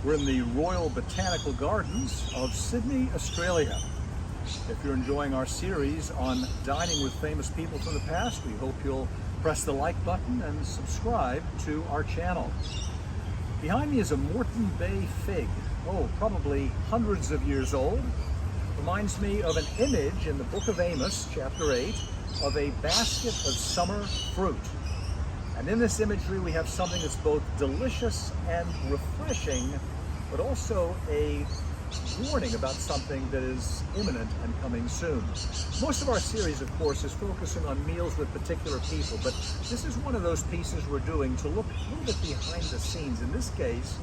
We're in the Royal Botanical Gardens of Sydney, Australia. If you're enjoying our series on dining with famous people from the past, we hope you'll press the like button and subscribe to our channel. Behind me is a Moreton Bay fig, probably hundreds of years old. Reminds me of an image in the book of Amos, chapter 8, of a basket of summer fruit. And in this imagery we have something that's both delicious and refreshing, but also a warning about something that is imminent and coming soon. Most of our series, of course, is focusing on meals with particular people, but this is one of those pieces we're doing to look a little bit behind the scenes. In this case,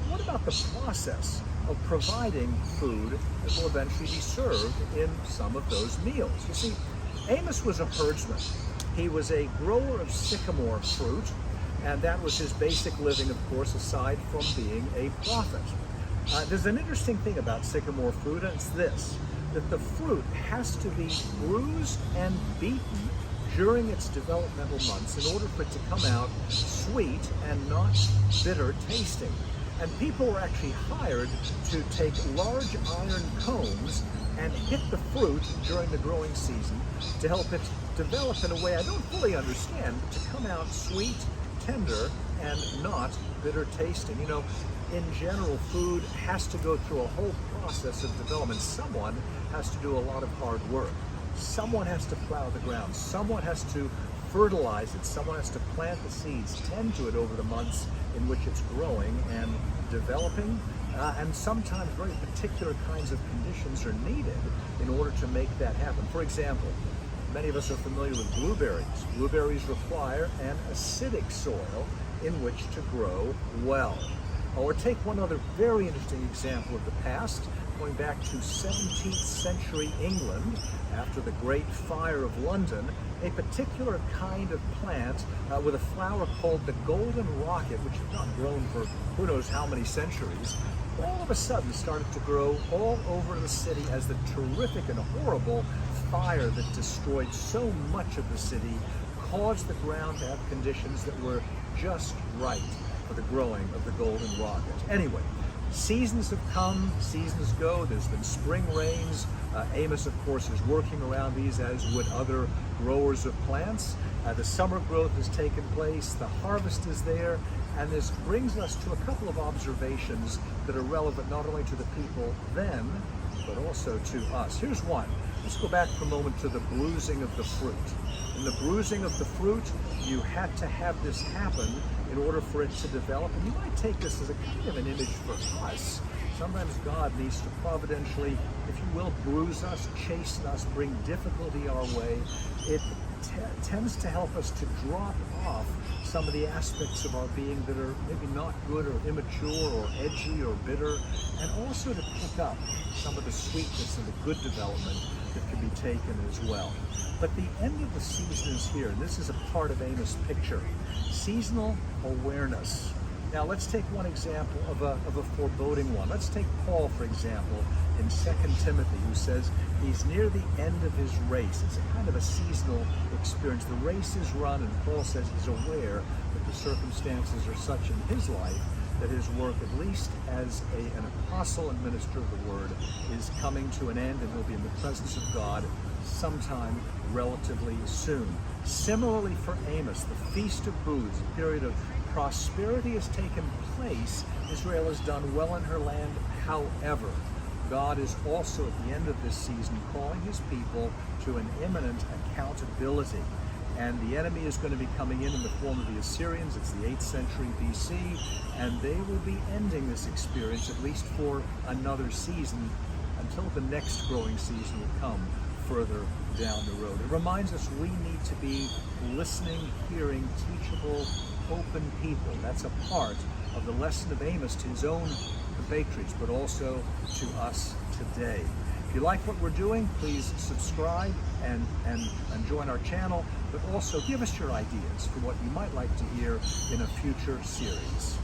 what about the process of providing food that will eventually be served in some of those meals? You see, Amos was a herdsman. He was a grower of sycamore fruit, and that was his basic living, of course, aside from being a prophet. There's an interesting thing about sycamore fruit, and it's this, that the fruit has to be bruised and beaten during its developmental months in order for it to come out sweet and not bitter tasting. And people were actually hired to take large iron combs and hit the fruit during the growing season to help it develop in a way I don't fully understand, but to come out sweet, tender, and not bitter tasting. You know, in general, food has to go through a whole process of development. Someone has to do a lot of hard work. Someone has to plow the ground. Someone has to fertilize it. Someone has to plant the seeds, tend to it over the months in which it's growing and developing. And sometimes very particular kinds of conditions are needed in order to make that happen. For example, many of us are familiar with blueberries. Blueberries require an acidic soil in which to grow well. Or take one other very interesting example of the past, going back to 17th century England, after the Great Fire of London, a particular kind of plant with a flower called the golden rocket, which had not grown for who knows how many centuries, all of a sudden started to grow all over the city as the terrific and horrible fire that destroyed so much of the city caused the ground to have conditions that were just right for the growing of the golden rocket. Anyway, seasons have come, seasons go. There's been spring rains. Amos, of course, is working around these, as would other growers of plants. The summer growth has taken place. The harvest is there. And this brings us to a couple of observations that are relevant not only to the people then, but also to us. Here's one. Let's go back for a moment to the bruising of the fruit. In the bruising of the fruit, you had to have this happen in order for it to develop. And you might take this as a kind of an image for us. Sometimes God needs to providentially, if you will, bruise us, chasten us, bring difficulty our way. It tends to help us to drop off some of the aspects of our being that are maybe not good or immature or edgy or bitter, and also to pick up some of the sweetness and the good development that can be taken as well. But the end of the season is here, and this is a part of Amos' picture. Seasonal awareness. Now let's take one example of a foreboding one. Let's take Paul, for example, in 2 Timothy, who says he's near the end of his race. It's a kind of a seasonal experience. The race is run, and Paul says he's aware that the circumstances are such in his life that his work, at least as an apostle and minister of the word, is coming to an end, and he'll be in the presence of God sometime relatively soon. Similarly for Amos, the Feast of Booths, a period of prosperity has taken place. Israel has done well in her land. However, God is also at the end of this season calling his people to an imminent accountability. And the enemy is going to be coming in the form of the Assyrians. It's the 8th century BC, and they will be ending this experience, at least for another season, until the next growing season will come further down the road. It reminds us we need to be listening, hearing, teachable, open people. That's a part of the lesson of Amos to his own compatriots, but also to us today. If you like what we're doing, please subscribe and join our channel, but also give us your ideas for what you might like to hear in a future series.